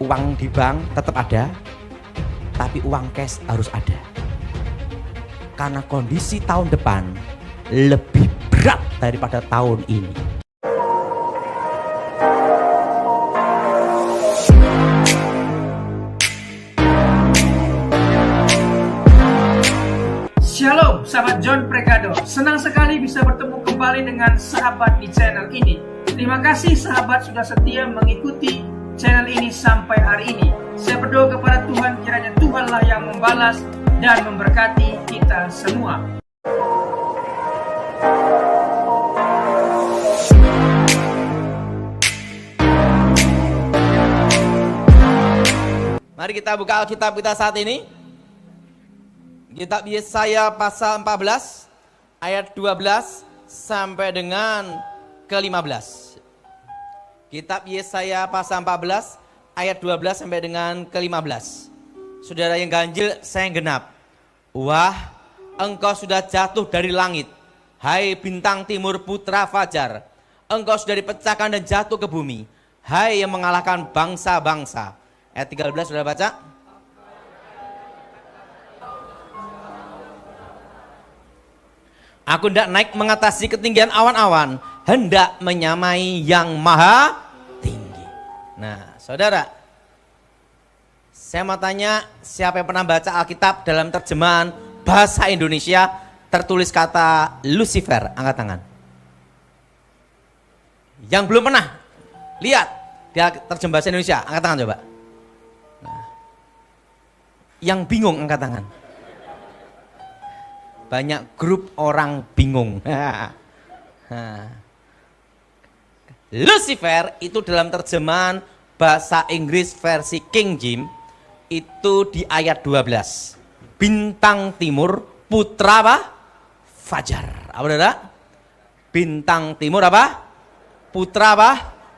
Uang di bank tetap ada, tapi uang cash harus ada. Karena kondisi tahun depan lebih berat daripada tahun ini. Shalom sahabat John Prekado, senang sekali bisa bertemu kembali dengan sahabat di channel ini. Terima kasih sahabat sudah setia mengikuti channel ini sampai hari ini. Saya berdoa kepada Tuhan, kiranya Tuhanlah yang membalas dan memberkati kita semua. Mari kita buka Alkitab kita saat ini. Kitab Yesaya pasal 14 ayat 12 sampai dengan ke-15. Kitab Yesaya pasal 14 ayat 12 sampai dengan ke-15. Saudara yang ganjil, saya yang genap. Wah, engkau sudah jatuh dari langit, hai bintang timur putra fajar. Engkau sudah dipecahkan dan jatuh ke bumi, hai yang mengalahkan bangsa-bangsa. Ayat 13 sudah baca? Aku hendak naik mengatasi ketinggian awan-awan, hendak menyamai yang maha tinggi. Nah, saudara, saya mau tanya, siapa yang pernah baca Alkitab dalam terjemahan bahasa Indonesia tertulis kata Lucifer? Angkat tangan. Yang belum pernah lihat di terjemahan bahasa Indonesia, angkat tangan coba. Nah, yang bingung angkat tangan. Banyak grup orang bingung. Lucifer itu dalam terjemahan bahasa Inggris versi King James itu di ayat 12. Bintang timur putra apa? Fajar. Apa saudara? Bintang timur apa? Putra apa?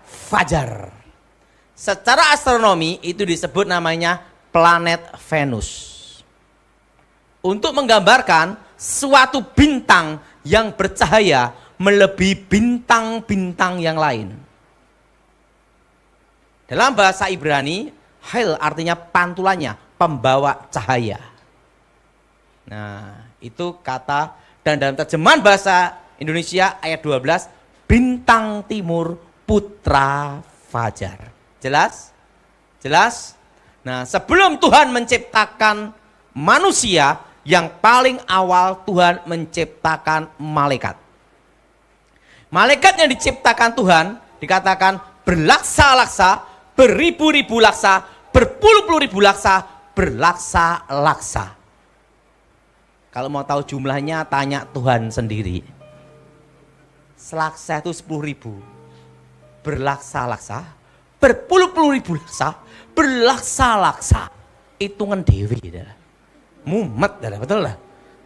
Fajar. Secara astronomi itu disebut namanya planet Venus. Untuk menggambarkan suatu bintang yang bercahaya melebihi bintang-bintang yang lain. Dalam bahasa Ibrani, Hail artinya pantulannya, pembawa cahaya. Nah, itu kata, dan dalam terjemahan bahasa Indonesia ayat 12, bintang timur putra fajar. Jelas? Jelas? Nah, sebelum Tuhan menciptakan manusia, yang paling awal Tuhan menciptakan malaikat. Malaikat yang diciptakan Tuhan dikatakan berlaksa-laksa, beribu-ribu laksa, berpuluh-puluh ribu laksa, berlaksa-laksa. Kalau mau tahu jumlahnya tanya Tuhan sendiri. Selaksa itu 10.000, berlaksa-laksa, berpuluh-puluh ribu laksa, berlaksa-laksa. Hitungan dewi dah. Mumet, betul lah.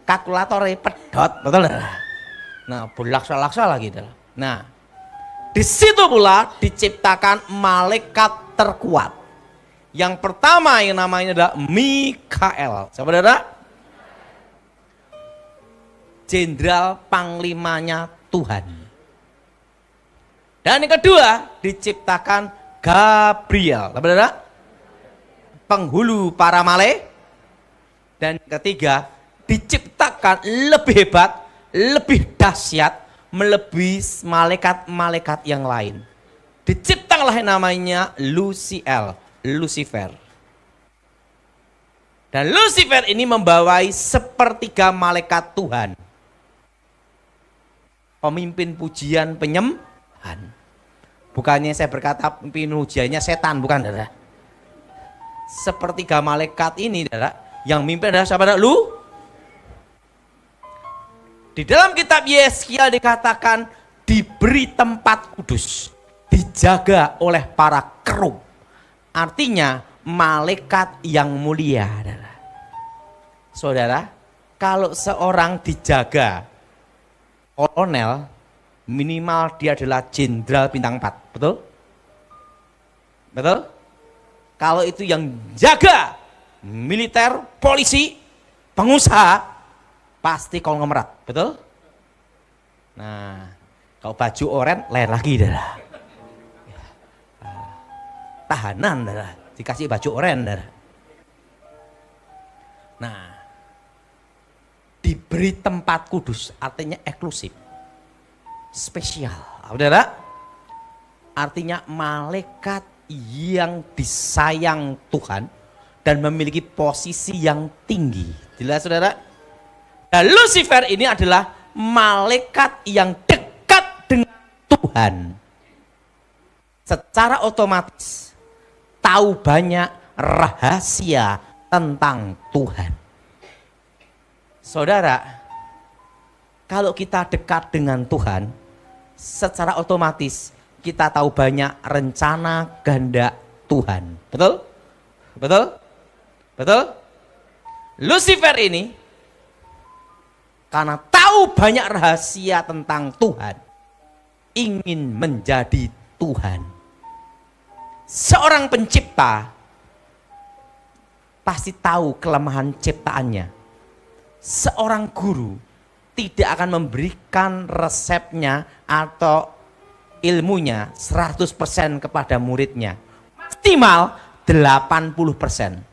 Kalkulatornya pedot, betul lah. Nah, berlaksa-laksa lagi dah. Nah, di situ pula diciptakan malaikat terkuat. Yang pertama yang namanya adalah Mikael. Siapa saudara? Jenderal panglimanya Tuhan. Dan yang kedua diciptakan Gabriel. Siapa saudara? Penghulu para malaikat. Dan ketiga, diciptakan lebih hebat, lebih dahsyat, melebihi malaikat-malaikat yang lain. Diciptakanlah yang namanya Lucifer. Dan Lucifer ini membawai sepertiga malaikat Tuhan. Pemimpin pujian penyembahan. Bukannya saya berkata pemimpin pujiannya setan, bukan, saudara. Sepertiga malaikat ini, saudara, yang mimpin adalah siapa? Lu? Di dalam kitab Yeskiel dikatakan diberi tempat kudus, dijaga oleh para kerub. Artinya malaikat yang mulia. Saudara, kalau seorang dijaga kolonel, minimal dia adalah jenderal bintang 4, betul? Betul? Kalau itu yang jaga militer, polisi, pengusaha, pasti konglomerat, betul? Nah, kalau baju oranye lain lagi dah. Tahanan dah. dikasih baju oranye. Nah, diberi tempat kudus artinya eksklusif, spesial. Saudara, artinya malaikat yang disayang Tuhan dan memiliki posisi yang tinggi. Jelas saudara? Nah, Lucifer ini adalah malaikat yang dekat dengan Tuhan. Secara otomatis tahu banyak rahasia tentang Tuhan. Saudara, kalau kita dekat dengan Tuhan, secara otomatis kita tahu banyak rencana kehendak Tuhan. Betul? Betul? Betul? Lucifer ini karena tahu banyak rahasia tentang Tuhan, ingin menjadi Tuhan. Seorang pencipta pasti tahu kelemahan ciptaannya. Seorang guru tidak akan memberikan resepnya atau ilmunya 100% kepada muridnya. Maksimal 80%.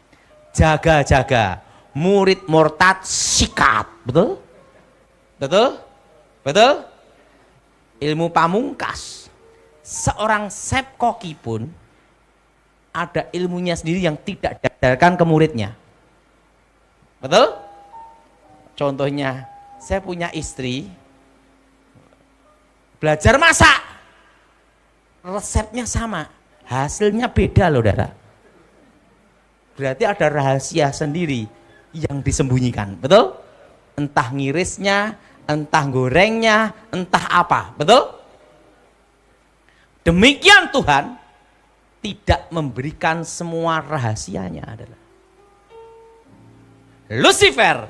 Jaga-jaga, murid murtad sikat. Betul? Betul? Betul? Ilmu pamungkas. Seorang Chef Koki pun ada ilmunya sendiri yang tidak diajarkan ke muridnya. Betul? Contohnya, saya punya istri belajar masak. Resepnya sama, hasilnya beda loh, saudara. Berarti ada rahasia sendiri yang disembunyikan, betul? Entah ngirisnya, entah gorengnya, entah apa, betul? Demikian Tuhan tidak memberikan semua rahasianya adalah. Lucifer,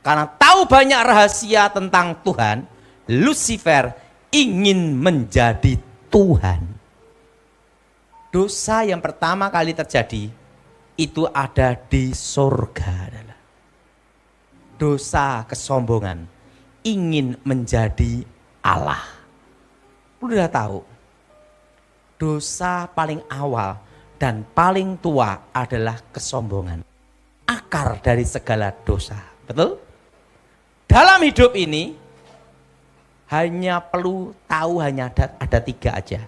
karena tahu banyak rahasia tentang Tuhan, Lucifer ingin menjadi Tuhan. Dosa yang pertama kali terjadi itu ada di surga adalah dosa kesombongan, ingin menjadi Allah. Sudah tahu, dosa paling awal dan paling tua adalah kesombongan. Akar dari segala dosa, betul? Dalam hidup ini hanya perlu tahu hanya ada 3 aja.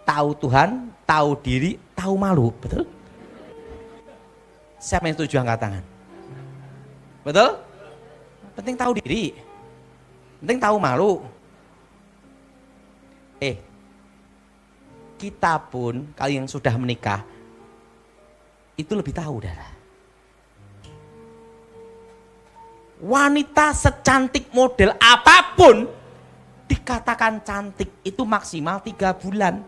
Tahu Tuhan, tahu diri, tahu malu, betul? Siapa yang setuju angkat tangan? Betul? Penting tahu diri. Penting tahu malu. Kita pun kalau yang sudah menikah itu lebih tahu, saudara. Wanita secantik model apapun dikatakan cantik itu maksimal 3 bulan.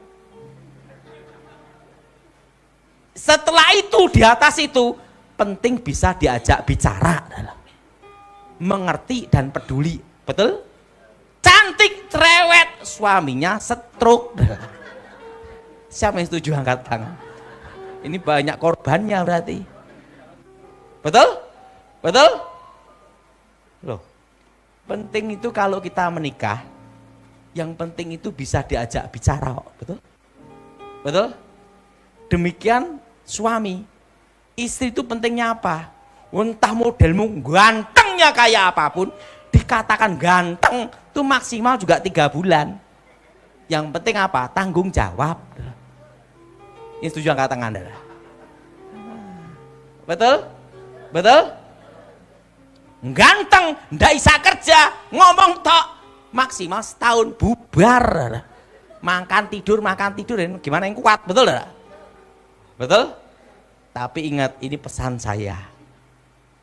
Setelah itu, di atas itu penting bisa diajak bicara, mengerti dan peduli, betul? Cantik cerewet, suaminya stroke. Siapa yang setuju angkat tangan? Ini banyak korbannya berarti, betul? Betul? Loh, penting itu kalau kita menikah, yang penting itu bisa diajak bicara, betul? Betul? Demikian suami, istri itu pentingnya apa? Entah modelmu gantengnya kayak apapun, dikatakan ganteng itu maksimal juga 3 bulan. Yang penting apa? Tanggung jawab. Ini setuju angkat tangan, saudara? Betul? Betul? Ganteng, ndak bisa kerja, ngomong tok, maksimal setahun bubar. Makan tidur, gimana yang kuat, betul saudara? Betul? Tapi ingat, ini pesan saya.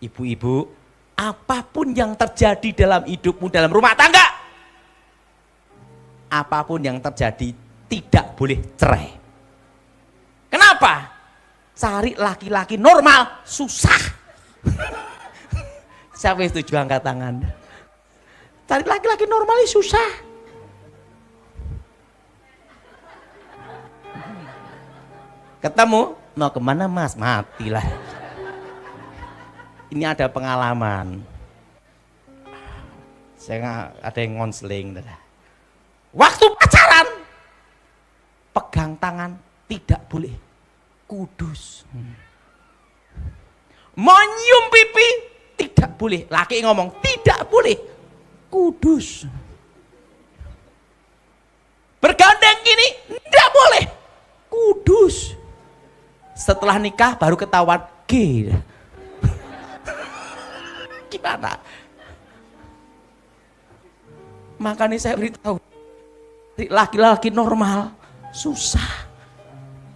Ibu-ibu, apapun yang terjadi dalam hidupmu, dalam rumah tangga, apapun yang terjadi, tidak boleh cerai. Kenapa? Cari laki-laki normal, susah. Siapa yang setuju angkat tangan? Cari laki-laki normal ini susah. Ketemu, mau kemana mas? Matilah. Ini ada pengalaman. Saya ada yang konseling. Waktu pacaran, pegang tangan tidak boleh. kudus. Mau nyium pipi tidak boleh. Laki ngomong tidak boleh, kudus. Bergandeng gini tidak boleh, kudus. Setelah nikah baru ketahuan gay. Gimana? Makanya saya beritahu, laki-laki normal susah.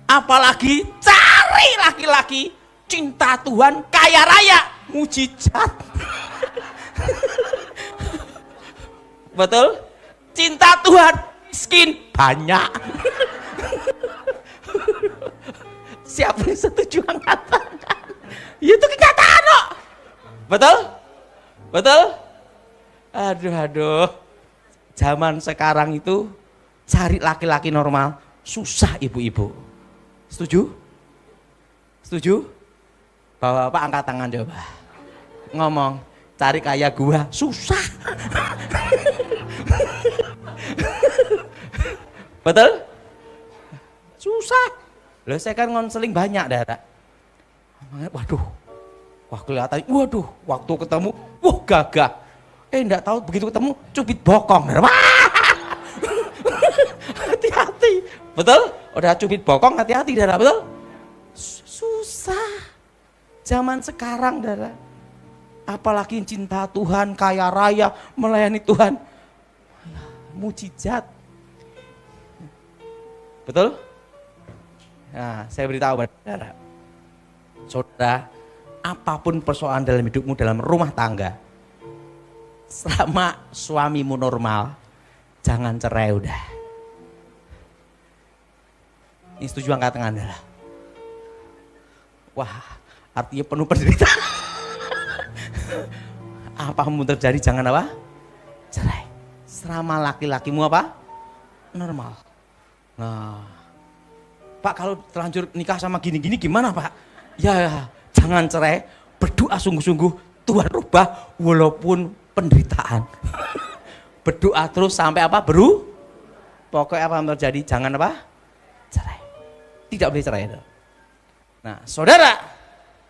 Apalagi cari laki-laki cinta Tuhan kaya raya, mujizat. Betul? Cinta Tuhan miskin banyak. Siapa yang setuju angkatan? Itu kenyataan kok. Betul? Betul? Aduh. Zaman sekarang itu cari laki-laki normal susah, ibu-ibu. Setuju? Setuju? Bapak angkat tangan coba. Ngomong, cari kayak gua susah. Betul? Susah. Loh, saya kan konseling banyak, Dara. Waduh. Wah, kelihatan, waduh, waktu ketemu, wah gagah. Enggak tahu begitu ketemu cubit bokong. Hati-hati. Betul? Udah cubit bokong, hati-hati, Dara, betul? Susah. Zaman sekarang, Dara. Apalagi cinta Tuhan, kaya raya, melayani Tuhan. Mujizat. Betul? Nah, saya beritahu pada saudara. Saudara, apapun persoalan dalam hidupmu, dalam rumah tangga, selama suamimu normal, jangan cerai udah. Ini setuju angkat tangan, Dara? Wah, artinya penuh penderitaan. Apapun terjadi jangan apa? Cerai. Selama laki-lakimu apa? Normal. Nah, Pak, kalau terlanjur nikah sama gini-gini gimana, Pak? Ya, jangan cerai, berdoa sungguh-sungguh, Tuhan rubah walaupun penderitaan. Berdoa terus sampai apa? Pokoknya apa yang terjadi, jangan apa? Cerai. Tidak boleh cerai. Nah, saudara,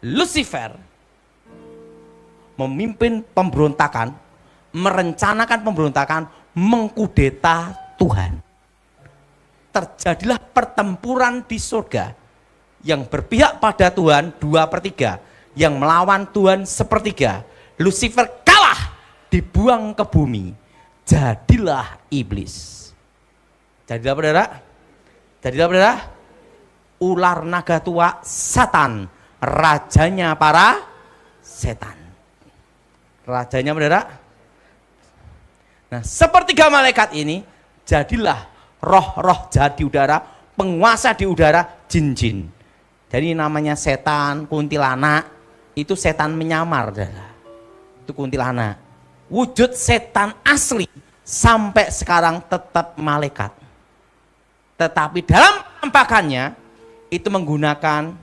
Lucifer memimpin pemberontakan, merencanakan pemberontakan, mengkudeta Tuhan. Terjadilah pertempuran di surga. Yang berpihak pada Tuhan 2/3, yang melawan Tuhan 1/3. Lucifer kalah, dibuang ke bumi. Jadilah iblis. Jadilah apa, saudara? Jadilah apa, saudara? Ular naga tua, Satan, rajanya para setan. Rajanya, saudara. Nah, 1/3 malaikat ini jadilah roh-roh jahat di udara, penguasa di udara, jin-jin. Jadi namanya setan, kuntilanak, itu setan menyamar, saudara. Itu kuntilanak. Wujud setan asli sampai sekarang tetap malaikat. Tetapi dalam penampakannya itu menggunakan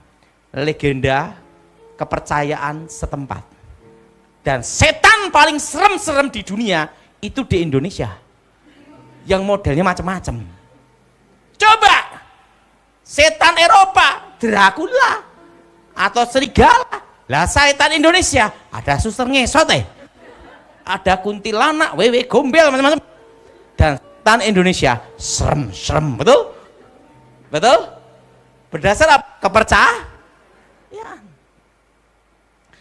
legenda kepercayaan setempat. Dan setan paling serem-serem di dunia itu di Indonesia. Yang modelnya macam-macam. Coba setan Eropa, Dracula atau serigala. Lah setan Indonesia ada suster ngesot ada kuntilanak, wewe gombel, macam-macam. Dan setan Indonesia serem-serem, betul? Betul? Berdasar apa? Kepercayaan.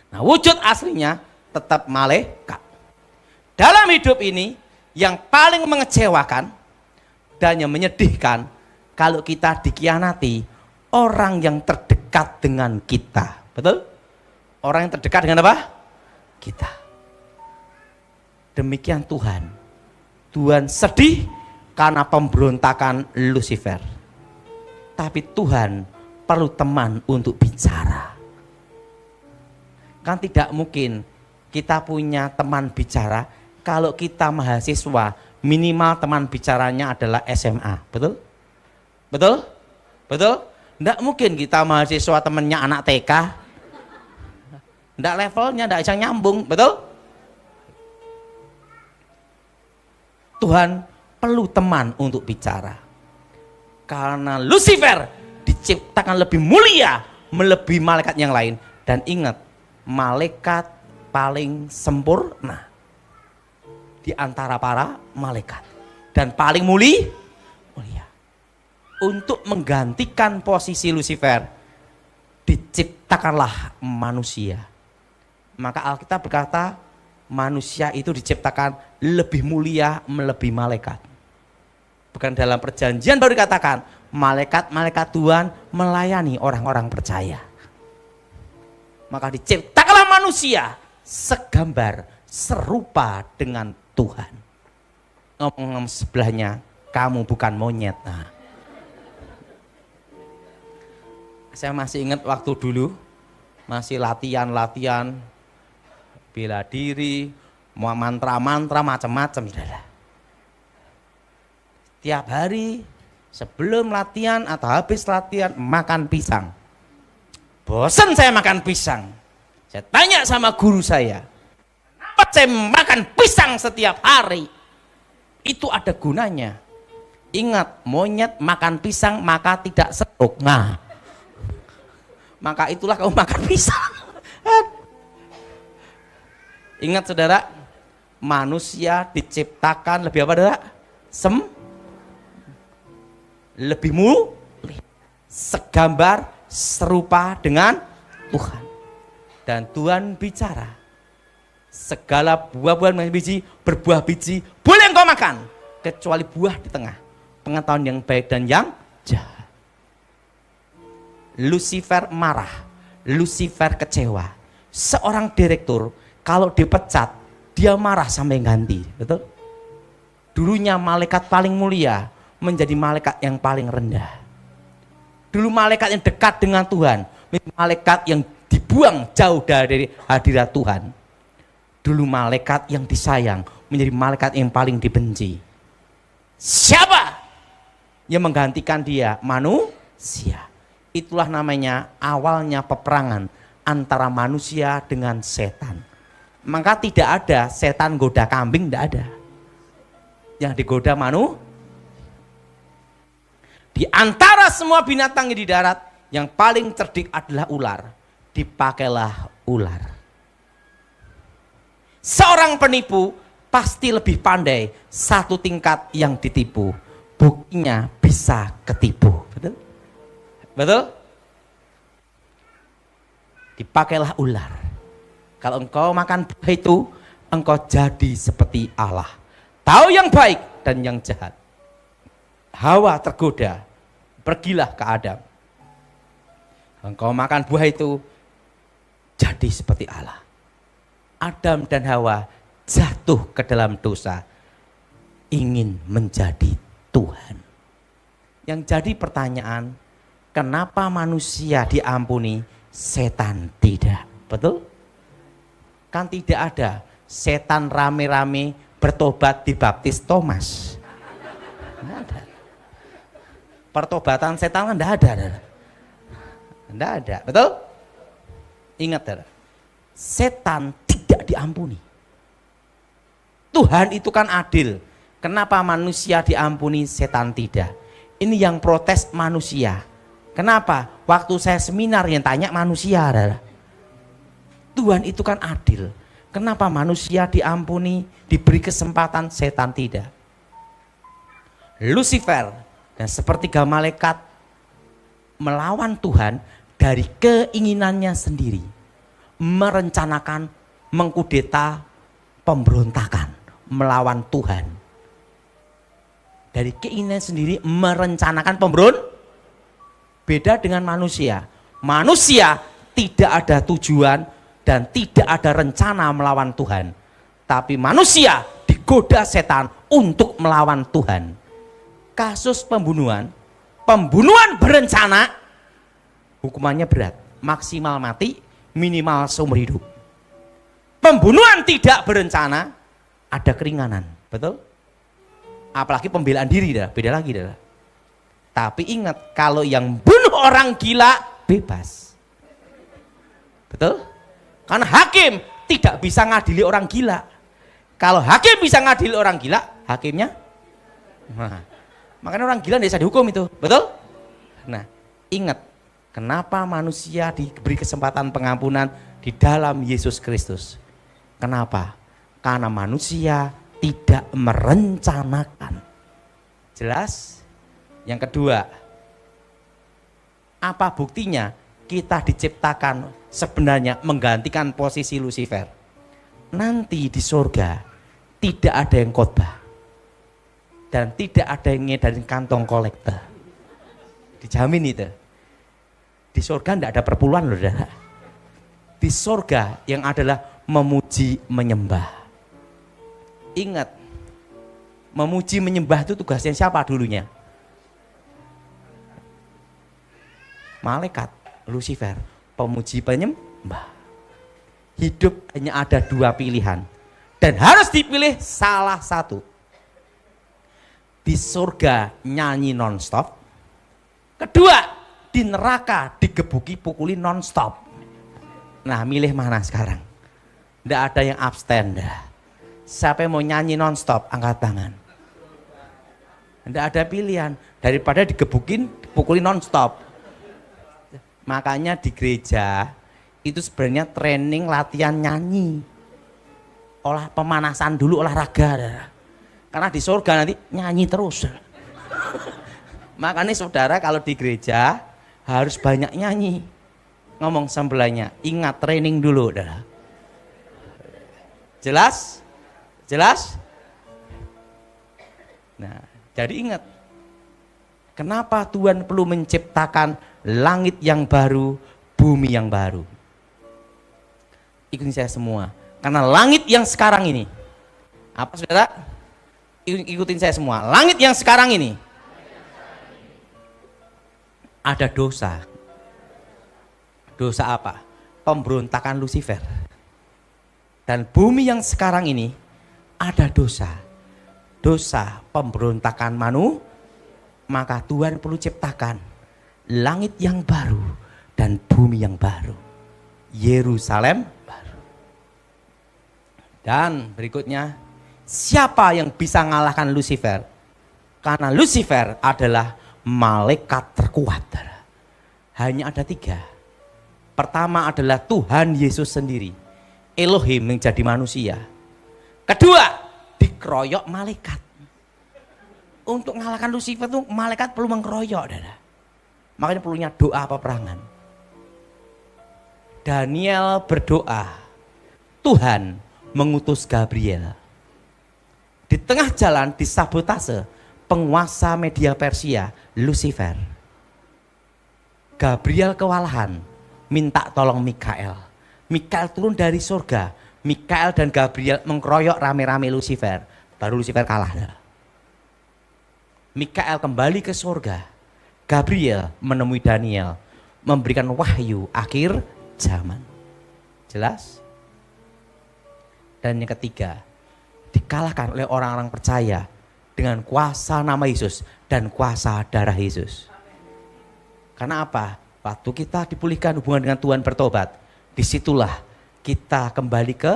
Nah, wujud aslinya tetap malaikat. Dalam hidup ini yang paling mengecewakan dan yang menyedihkan kalau kita dikhianati orang yang terdekat dengan kita. Betul? Orang yang terdekat dengan apa? Kita. Demikian Tuhan. Tuhan sedih karena pemberontakan Lucifer. Tapi Tuhan perlu teman untuk bicara. Kan tidak mungkin kita punya teman bicara kalau kita mahasiswa, minimal teman bicaranya adalah SMA, betul? Betul? Betul? Nggak mungkin kita mahasiswa temennya anak TK. Nggak levelnya, nggak bisa nyambung, betul? Tuhan perlu teman untuk bicara. Karena Lucifer diciptakan lebih mulia melebihi malaikat yang lain. Dan ingat, malaikat paling sempurna di antara para malaikat dan paling mulia. Untuk menggantikan posisi Lucifer, diciptakanlah manusia. Maka Alkitab berkata manusia itu diciptakan lebih mulia melebihi malaikat. Bukan dalam perjanjian baru dikatakan malaikat-malaikat Tuhan melayani orang-orang percaya. Maka diciptakanlah manusia segambar serupa dengan Tuhan. Ngomong sebelahnya, kamu bukan monyet. Nah, saya masih ingat waktu dulu masih latihan bela diri, mau mantra-mantra macam-macam. Tiap hari sebelum latihan atau habis latihan makan pisang. Bosan saya makan pisang. Saya tanya sama guru saya, kenapa saya makan pisang setiap hari? Itu ada gunanya. Ingat, monyet makan pisang maka tidak stroke. Nah, maka itulah kamu makan pisang. Ingat saudara, manusia diciptakan lebih apa saudara? Lebih mulia, segambar serupa dengan Tuhan. Dan Tuhan bicara, segala buah-buahan berbuah biji boleh engkau makan, kecuali buah di tengah, pengetahuan yang baik dan yang jahat. Lucifer marah, Lucifer kecewa. Seorang direktur kalau dipecat, dia marah sampai ganti, betul? Dulunya malaikat paling mulia menjadi malaikat yang paling rendah. Dulu malaikat yang dekat dengan Tuhan, malaikat yang dibuang jauh dari hadirat Tuhan. Dulu malaikat yang disayang menjadi malaikat yang paling dibenci. Siapa yang menggantikan dia? Manusia. Itulah namanya awalnya peperangan antara manusia dengan setan. Maka tidak ada setan goda kambing, tidak ada. Yang digoda di antara semua binatang di darat, yang paling cerdik adalah ular. Dipakailah ular. Seorang penipu pasti lebih pandai satu tingkat yang ditipu. Buktinya bisa ketipu. Betul? Betul? Dipakailah ular. Kalau engkau makan buah itu, engkau jadi seperti Allah. Tahu yang baik dan yang jahat. Hawa tergoda, pergilah ke Adam. Engkau makan buah itu, jadi seperti Allah. Adam dan Hawa jatuh ke dalam dosa, ingin menjadi Tuhan. Yang jadi pertanyaan, kenapa manusia diampuni, setan tidak? Betul? Kan tidak ada setan rame-rame bertobat dibaptis Thomas. Tidak ada. Pertobatan setan kan tidak ada. Tidak ada, betul? Ingat, setan tidak diampuni. Tuhan itu kan adil. Kenapa manusia diampuni, setan tidak? Ini yang protes manusia. Kenapa? Waktu saya seminar yang tanya manusia adalah, Tuhan itu kan adil. Kenapa manusia diampuni, diberi kesempatan, setan tidak? Lucifer dan sepertiga malaikat melawan Tuhan dari keinginannya sendiri, merencanakan mengkudeta, pemberontakan melawan Tuhan. Dari keinginan sendiri merencanakan pemberontakan. Beda dengan manusia. Manusia tidak ada tujuan dan tidak ada rencana melawan Tuhan. Tapi manusia digoda setan untuk melawan Tuhan. Kasus pembunuhan berencana, hukumannya berat, maksimal mati, minimal seumur hidup. Pembunuhan tidak berencana, ada keringanan, betul? Apalagi pembelaan diri, beda lagi. Tapi ingat, kalau yang bunuh orang gila, bebas. Betul? Karena hakim tidak bisa ngadili orang gila. Kalau hakim bisa ngadili orang gila, hakimnya? Nah, makanya orang gila tidak bisa dihukum itu, betul? Nah, Ingat, kenapa manusia diberi kesempatan pengampunan di dalam Yesus Kristus? Kenapa? Karena manusia tidak merencanakan. Jelas? Yang kedua, apa buktinya kita diciptakan sebenarnya menggantikan posisi Lucifer? Nanti di surga tidak ada yang khotbah dan tidak ada yang ngedarin kantong kolektor. Dijamin itu. Di surga tidak ada perpuluhan loh. Di surga yang adalah memuji menyembah. Ingat, memuji menyembah itu tugasnya siapa dulunya? Malaikat Lucifer, pemuji penyembah. Hidup hanya ada dua pilihan dan harus dipilih salah satu. Di surga nyanyi nonstop. Kedua, di neraka digebuki pukuli nonstop. Nah, milih mana sekarang? Tidak ada yang abstain dah. Siapa yang mau nyanyi nonstop, angkat tangan. Tidak ada pilihan daripada digebukin pukuli nonstop. Makanya di gereja itu sebenarnya training latihan nyanyi. Pemanasan dulu olahraga dah. Karena di surga nanti nyanyi terus. Makanya saudara kalau di gereja harus banyak nyanyi. Ngomong sebelahnya, ingat training dulu. Dah. Jelas? Jelas? Nah, jadi ingat. Kenapa Tuhan perlu menciptakan langit yang baru, bumi yang baru? Ikutin saya semua. Karena langit yang sekarang ini. Apa saudara? Ikutin saya semua. Langit yang sekarang ini ada dosa. Dosa apa? Pemberontakan Lucifer. Dan bumi yang sekarang ini ada dosa. Dosa pemberontakan manusia. Maka Tuhan perlu ciptakan langit yang baru dan bumi yang baru. Yerusalem baru. Dan berikutnya, siapa yang bisa mengalahkan Lucifer? Karena Lucifer adalah malaikat terkuat. Hanya ada 3. Pertama adalah Tuhan Yesus sendiri. Elohim yang jadi manusia. Kedua, dikeroyok malaikat. Untuk mengalahkan Lucifer itu malaikat perlu mengkeroyok. Makanya perlunya doa peperangan. Daniel berdoa. Tuhan mengutus Gabriel. Di tengah jalan disabotase penguasa media Persia, Lucifer. Gabriel kewalahan, minta tolong Mikael. Mikael turun dari surga. Mikael dan Gabriel mengkeroyok rame-rame Lucifer. Baru Lucifer kalah. Mikael kembali ke surga. Gabriel menemui Daniel, memberikan wahyu akhir zaman. Jelas? Dan yang ketiga, dikalahkan oleh orang-orang percaya dengan kuasa nama Yesus dan kuasa darah Yesus. Karena apa? Waktu kita dipulihkan hubungan dengan Tuhan, bertobat, disitulah kita kembali ke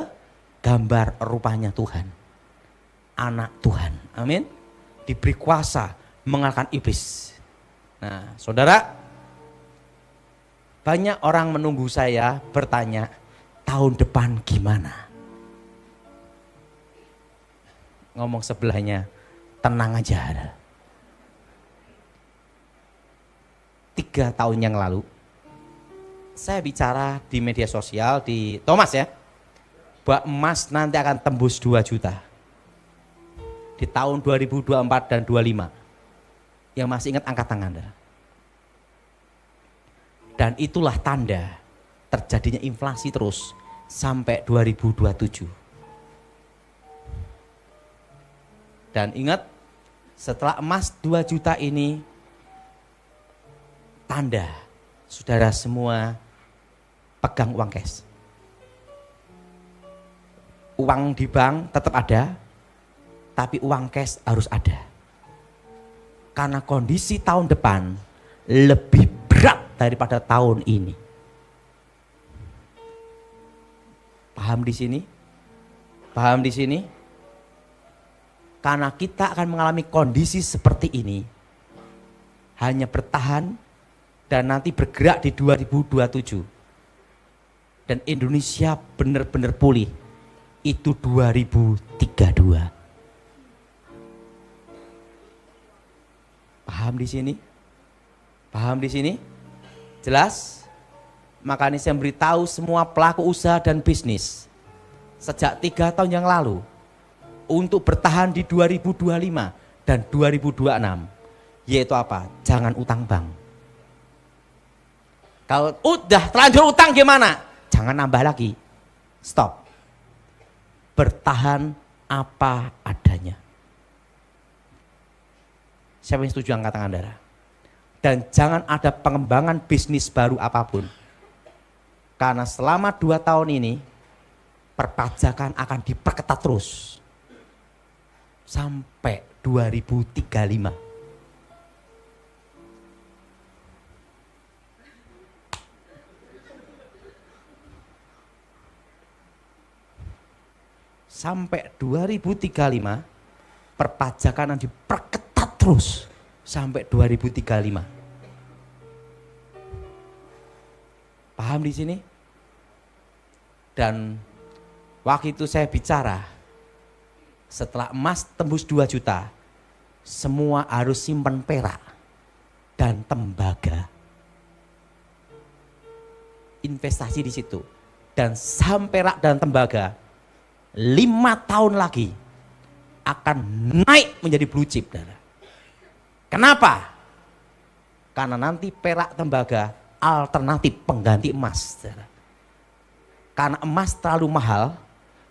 gambar rupanya Tuhan. Anak Tuhan. Amin. Diberi kuasa mengalahkan iblis. Nah, saudara, banyak orang menunggu saya bertanya, tahun depan gimana? Ngomong sebelahnya, tenang aja. 3 tahun yang lalu, saya bicara di media sosial, di Thomas ya, bahwa emas nanti akan tembus 2 juta. Di tahun 2024 dan 25. Yang masih ingat angkat tangan. Dan itulah tanda terjadinya inflasi terus sampai 2027. Dan ingat, setelah emas 2 juta ini, tanda saudara semua pegang uang cash. Uang di bank tetap ada, tapi uang cash harus ada. Karena kondisi tahun depan lebih berat daripada tahun ini. Paham di sini? Paham di sini? Karena kita akan mengalami kondisi seperti ini. Hanya bertahan dan nanti bergerak di 2027. Dan Indonesia benar-benar pulih itu 2032. Paham di sini? Paham di sini? Jelas? Makanya saya beritahu semua pelaku usaha dan bisnis sejak 3 tahun yang lalu untuk bertahan di 2025 dan 2026, yaitu apa? Jangan utang bank. Kalau udah terlanjur utang gimana? Jangan nambah lagi. Stop. Bertahan apa adanya. Siapa yang setuju angkat tangan, saudara? Dan jangan ada pengembangan bisnis baru apapun. Karena selama 2 tahun ini perpajakan akan diperketat terus sampai 2035. Sampai 2035 perpajakan akan diperketat terus sampai 2035. Paham di sini? Dan waktu itu saya bicara, setelah emas tembus 2 juta, semua harus simpan perak dan tembaga. Investasi di situ. Dan saham perak dan tembaga 5 tahun lagi akan naik menjadi blue chip. Kenapa? Karena nanti perak tembaga alternatif pengganti emas. Karena emas terlalu mahal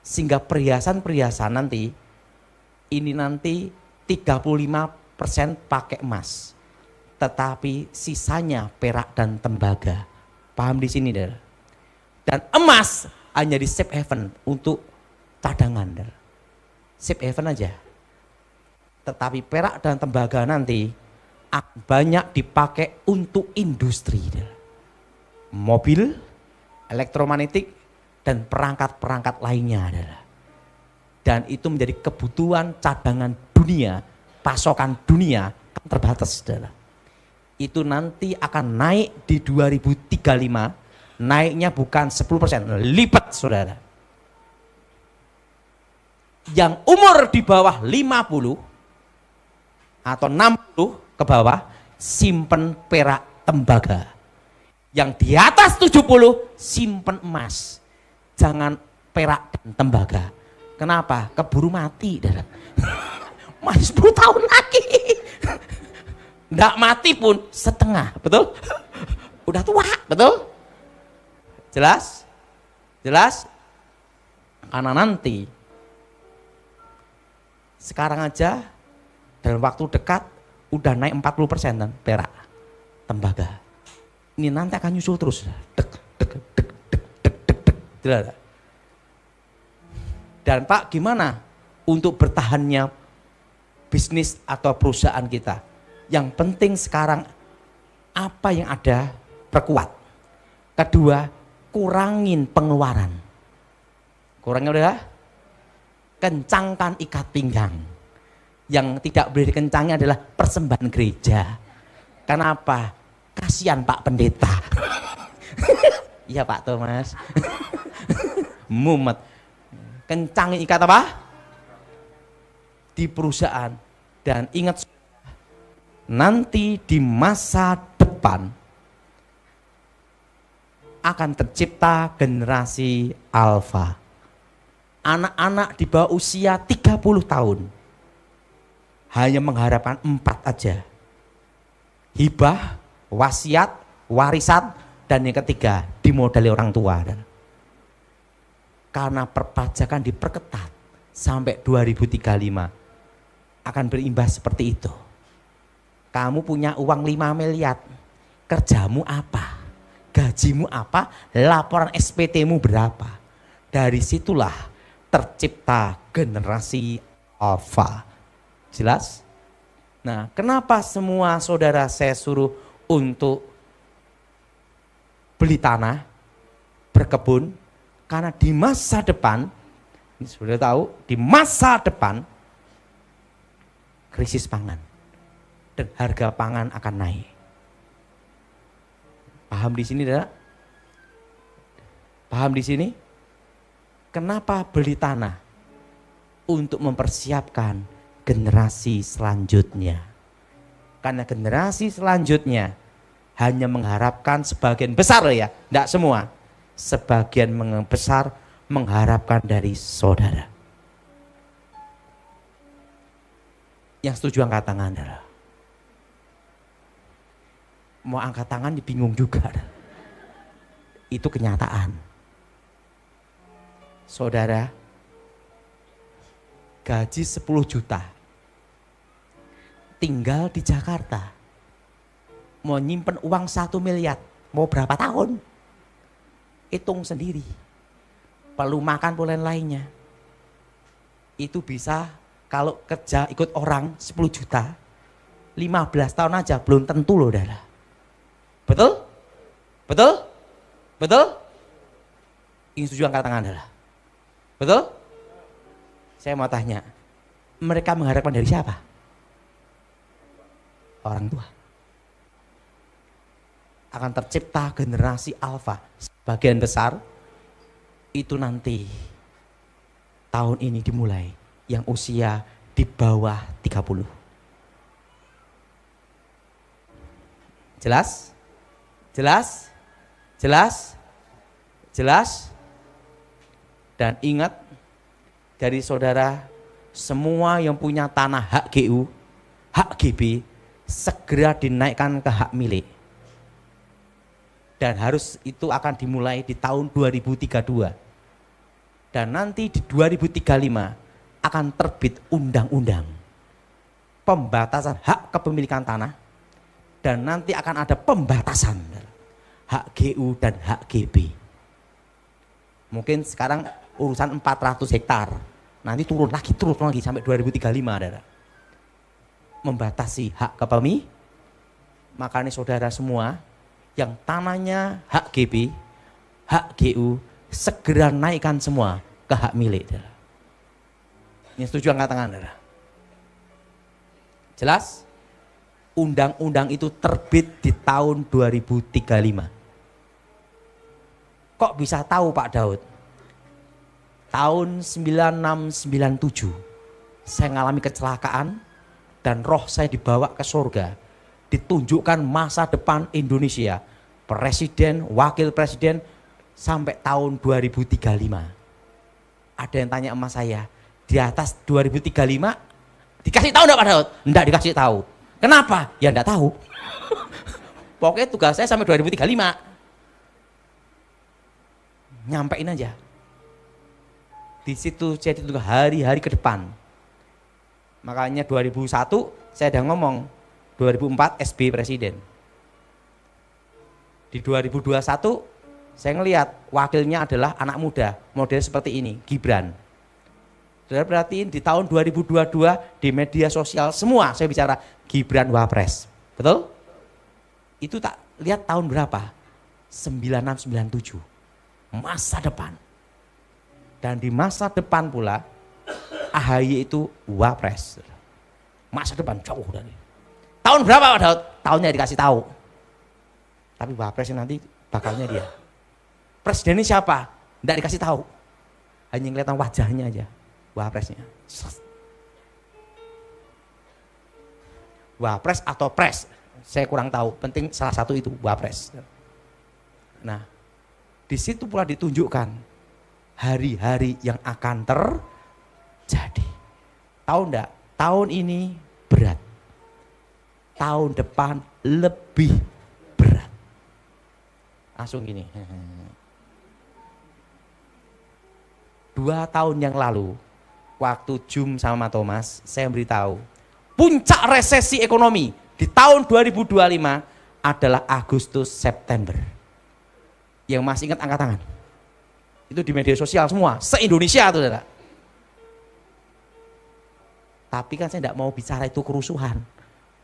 sehingga perhiasan-perhiasan nanti ini nanti 35% pakai emas. Tetapi sisanya perak dan tembaga. Paham di sini, saudara? Dan emas hanya di safe haven untuk cadangan, safe haven aja. Tetapi perak dan tembaga nanti banyak dipakai untuk industri, mobil, elektromagnetik, dan perangkat-perangkat lainnya. Dan itu menjadi kebutuhan cadangan dunia, pasokan dunia terbatas. Itu nanti akan naik di 2035, naiknya bukan 10%, lipat, saudara. Yang umur di bawah 50 atau 60 ke bawah simpen perak tembaga. Yang di atas 70 simpen emas. Jangan perak dan tembaga. Kenapa? Keburu mati. Masih 10 tahun lagi. Nggak mati pun setengah, betul? Udah tua, betul? Jelas? Jelas? Karena nanti sekarang aja dalam waktu dekat udah naik 40% dan perak tembaga. Ini nanti akan nyusul terus. Dek, dek, dek, dek, dek, dek, dek. Jelas. Dan Pak, gimana untuk bertahannya bisnis atau perusahaan kita? Yang penting sekarang apa yang ada perkuat. Kedua, kurangin pengeluaran. Kurangnya udah? Kencangkan ikat pinggang. Yang tidak boleh dikencangnya adalah persembahan gereja. Kenapa? Kasihan Pak Pendeta. Iya Pak Thomas. Mumet. Kencangin ikat apa? Di perusahaan. Dan ingat, nanti di masa depan akan tercipta generasi alfa. Anak-anak di bawah usia 30 tahun hanya mengharapkan 4 aja. Hibah, wasiat, warisan, dan yang ketiga dimodali orang tua. Karena perpajakan diperketat sampai 2035 akan berimbas seperti itu. Kamu punya uang 5 miliar, kerjamu apa? Gajimu apa? Laporan SPT-mu berapa? Dari situlah tercipta generasi alfa. Jelas? Nah, kenapa semua saudara saya suruh untuk beli tanah, berkebun? Karena di masa depan, ini sudah tahu, di masa depan krisis pangan dan harga pangan akan naik. Paham di sini, saudara? Paham di sini? Kenapa beli tanah? Untuk mempersiapkan generasi selanjutnya. Karena generasi selanjutnya hanya mengharapkan sebagian besar ya, tidak semua. Sebagian besar mengharapkan dari saudara. Yang setuju angkat tangan, saudara. Mau angkat tangan bingung juga. Itu kenyataan. Saudara, gaji 10 juta, tinggal di Jakarta, mau nyimpen uang 1 miliar, mau berapa tahun? Hitung sendiri. Perlu makan pula lainnya. Itu bisa kalau kerja ikut orang 10 juta, 15 tahun aja belum tentu loh, saudara. Betul? Betul? Betul? Ingin setuju angkat tangan, saudara. Betul? Saya mau tanya, mereka mengharapkan dari siapa? Orang tua. Akan tercipta generasi alfa. Sebagian besar itu nanti tahun ini dimulai yang usia di bawah 30. Jelas? Jelas? Jelas? Jelas? Dan ingat, dari saudara semua yang punya tanah hak GU, hak GB, segera dinaikkan ke hak milik. Dan harus itu akan dimulai di tahun 2032. Dan nanti di 2035 akan terbit undang-undang pembatasan hak kepemilikan tanah. Dan nanti akan ada pembatasan hak GU dan hak GB. Mungkin sekarang urusan 400 hektar, nanti turun lagi sampai 2035, saudara. Membatasi hak kepemilikan. Makanya saudara semua yang tanahnya hak GB, hak GU, segera naikkan semua ke hak milik, saudara. Ini setuju angkat tangan, saudara. Jelas? Undang-undang itu terbit di tahun 2035. Kok bisa tahu Pak Daud? Tahun 9697 saya mengalami kecelakaan dan roh saya dibawa ke surga. Ditunjukkan masa depan Indonesia, presiden, wakil presiden sampai tahun 2035. Ada yang tanya sama saya, di atas 2035 dikasih tahu enggak Pak Daud? Enggak dikasih tahu. Kenapa? Ya enggak tahu. Pokoknya tugas saya sampai 2035. Nyampein aja. Di situ saya ditunggu hari-hari ke depan. Makanya 2001 saya udah ngomong, 2004 SB presiden. Di 2021 saya ngelihat wakilnya adalah anak muda, model seperti ini, Gibran. Saudara perhatiin di tahun 2022 di media sosial semua saya bicara Gibran Wapres. Betul? Itu tak lihat tahun berapa? 9697. Masa depan. Dan di masa depan pula AHY itu Wapres. Masa depan jauh dari. Tahun berapa Pak Daud? Tahunnya dikasih tahu. Tapi Wapresnya nanti bakalnya dia. Presiden ini siapa? Tidak dikasih tahu. Hanya kelihatan wajahnya aja. Wapresnya. Wapres atau pres? Saya kurang tahu. Penting salah satu itu Wapres. Nah, di situ pula ditunjukkan hari-hari yang akan terjadi. Tahu enggak? Tahun ini berat. Tahun depan lebih berat. Langsung gini. 2 tahun yang lalu, waktu Jum sama Thomas, saya beritahu, puncak resesi ekonomi di tahun 2025 adalah Agustus September. Yang masih ingat angkat tangan. Itu di media sosial semua, se-Indonesia tuh, saudara. Tapi kan saya tidak mau bicara itu kerusuhan.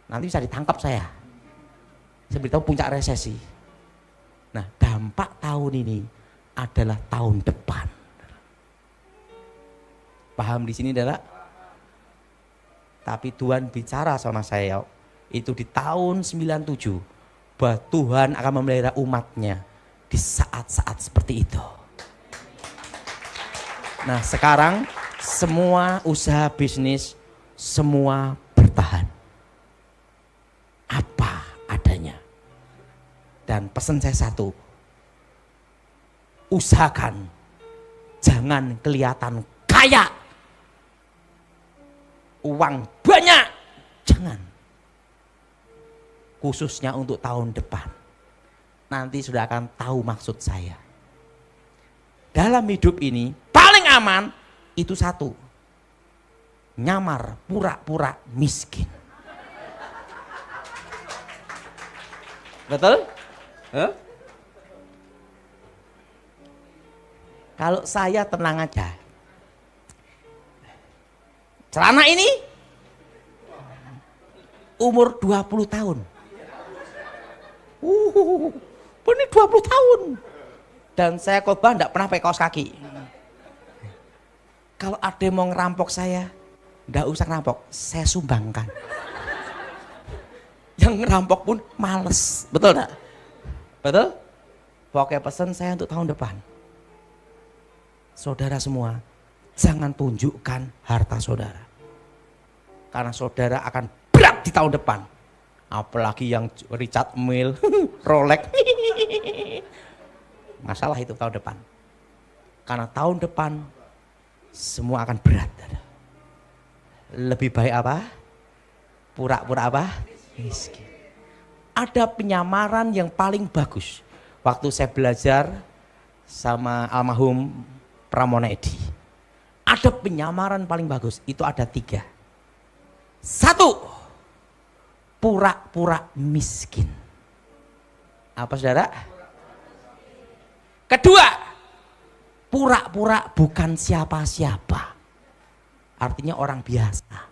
Nanti bisa ditangkap saya. Saya beritahu puncak resesi. Nah, dampak tahun ini adalah tahun depan. Paham di sini, saudara? Tapi Tuhan bicara sama saya, itu di tahun 97, bahwa Tuhan akan memelihara umatnya di saat-saat seperti itu. Nah sekarang semua usaha bisnis semua bertahan. Apa adanya. Dan pesan saya satu, usahakan jangan kelihatan kaya. Uang banyak, jangan. Khususnya untuk tahun depan. Nanti sudah akan tahu maksud saya. Dalam hidup ini paling aman itu satu. Nyamar pura-pura miskin. Betul? Huh? Kalau saya tenang aja. Celana ini umur 20 tahun. Ini 20 tahun. Dan saya khotbah enggak pernah pakai kaos kaki. Kalau ada yang mau ngerampok saya, enggak usah ngerampok, saya sumbangkan. Yang ngerampok pun males, betul enggak? Betul? Pokoknya pesan saya untuk tahun depan. Saudara semua, jangan tunjukkan harta saudara. Karena saudara akan berat di tahun depan. Apalagi yang Richard Mille, Rolex. Masalah itu tahun depan. Karena tahun depan semua akan berat. Lebih baik apa? Pura-pura apa? Miskin. Ada penyamaran yang paling bagus. Waktu saya belajar sama almarhum Pramona Edi. Ada penyamaran paling bagus. Itu ada 3. 1. Pura-pura miskin. Apa saudara? Kedua, pura-pura bukan siapa-siapa. Artinya orang biasa.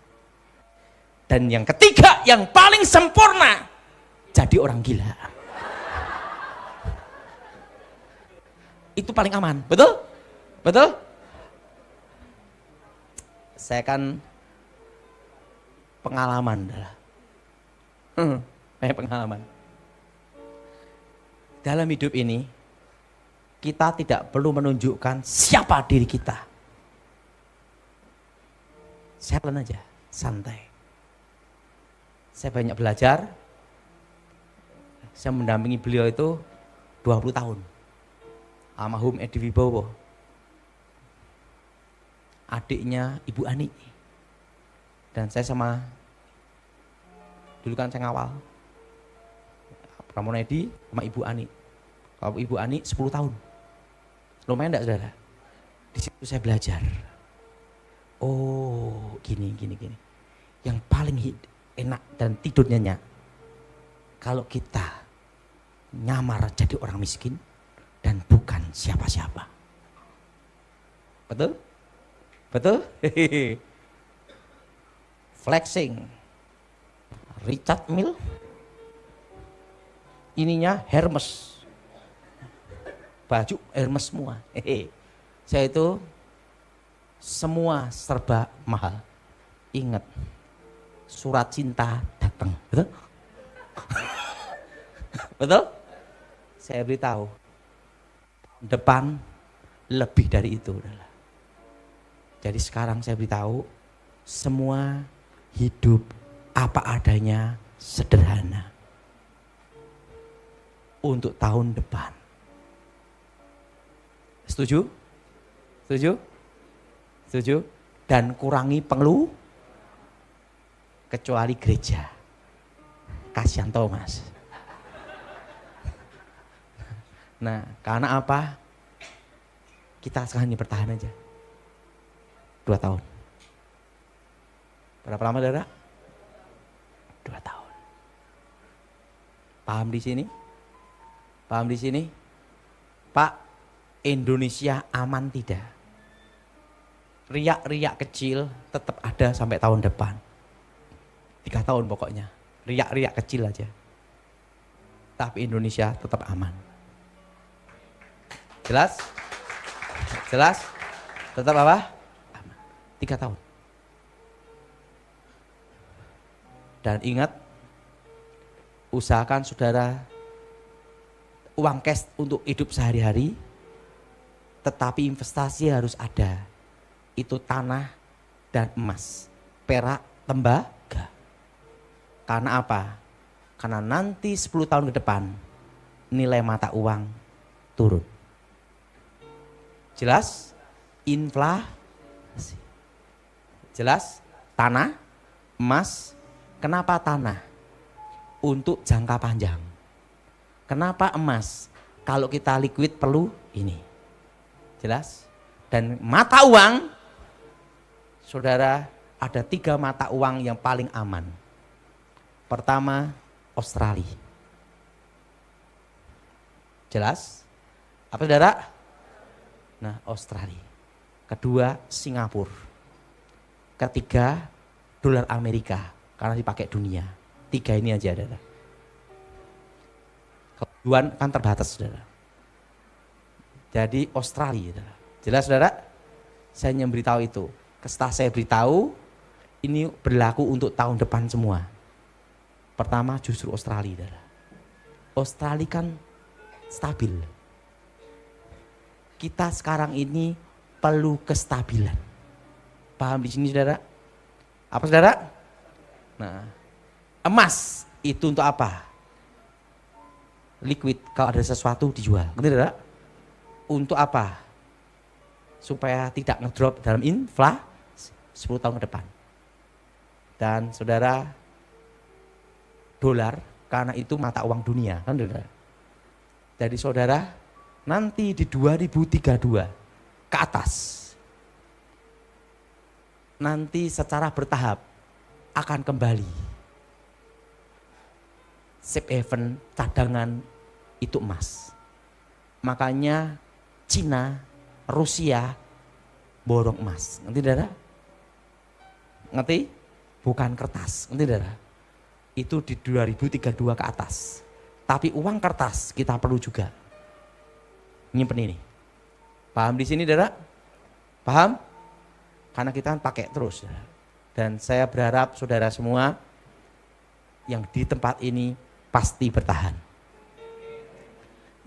Dan yang ketiga, yang paling sempurna, jadi orang gila. Itu paling aman, betul? Betul? Saya kan pengalaman adalah. Banyak pengalaman. Dalam hidup ini, kita tidak perlu menunjukkan siapa diri kita. Silent aja, santai. Saya banyak belajar. Saya mendampingi beliau itu 20 tahun. Almarhum Edi Wibowo. Adiknya Ibu Ani. Dan saya sama, dulu kan saya ngawal. Pramona Edi sama Ibu Ani. Kalau Ibu Ani 10 tahun. Lumayan enggak saudara? Di situ saya belajar. Oh, gini. Yang paling enak dan tidur nyenyak. Kalau kita nyamar jadi orang miskin dan bukan siapa-siapa. Betul? Betul? Flexing. Richard Mille. Ininya Hermes. Baju Hermes semua. Saya itu semua serba mahal. Ingat, surat cinta datang. Betul? Betul? Saya beritahu, depan lebih dari itu. Jadi sekarang saya beritahu, semua hidup apa adanya, sederhana. Untuk tahun depan. Setuju? Setuju? Setuju? Dan kurangi pengeluh kecuali gereja. Kasihan Thomas. Nah, karena apa? Kita sekarang ini bertahan aja. 2 tahun. Berapa lama saudara? 2 tahun. Paham di sini? Paham di sini? Pak, Indonesia aman tidak? Riak-riak kecil tetap ada sampai tahun depan. 3 tahun pokoknya. Riak-riak kecil aja. Tapi Indonesia tetap aman. Jelas? Jelas? Tetap apa? Aman. 3 tahun. Dan ingat, usahakan saudara uang cash untuk hidup sehari-hari, tetapi investasi harus ada. Itu tanah dan emas, perak, tembaga. Karena apa? Karena nanti 10 tahun ke depan nilai mata uang turun. Jelas? Inflasi. Jelas? Tanah, emas. Kenapa tanah? Untuk jangka panjang. Kenapa emas? Kalau kita liquid perlu ini. Jelas? Dan mata uang, saudara, ada 3 mata uang yang paling aman. Pertama, Australia. Jelas? Apa saudara? Nah, Australia. Kedua, Singapura. Ketiga, dolar Amerika. Karena dipakai dunia. 3 ini aja, saudara. Kebutuhan kan terbatas, saudara. Jadi Australia, saudara. Jelas, saudara? Saya hanya beritahu itu. Setelah saya beritahu, ini berlaku untuk tahun depan semua. Pertama justru Australia, saudara. Australia kan stabil. Kita sekarang ini perlu kestabilan. Paham di sini, saudara? Apa, saudara? Nah, emas itu untuk apa? Liquid, kalau ada sesuatu dijual. Ngerti, saudara? Untuk apa? Supaya tidak ngedrop dalam inflasi 10 tahun ke depan. Dan saudara, dolar karena itu mata uang dunia, kan saudara? Jadi saudara, nanti di 2032 ke atas, nanti secara bertahap akan kembali safe haven cadangan itu emas. Makanya Cina, Rusia borong emas. Ngerti, saudara? Ngerti? Bukan kertas. Ngerti, saudara? Itu di 2032 ke atas. Tapi uang kertas kita perlu juga nyimpen ini. Paham di sini, saudara? Paham? Karena kita kan pakai terus, saudara. Dan saya berharap saudara semua yang di tempat ini pasti bertahan.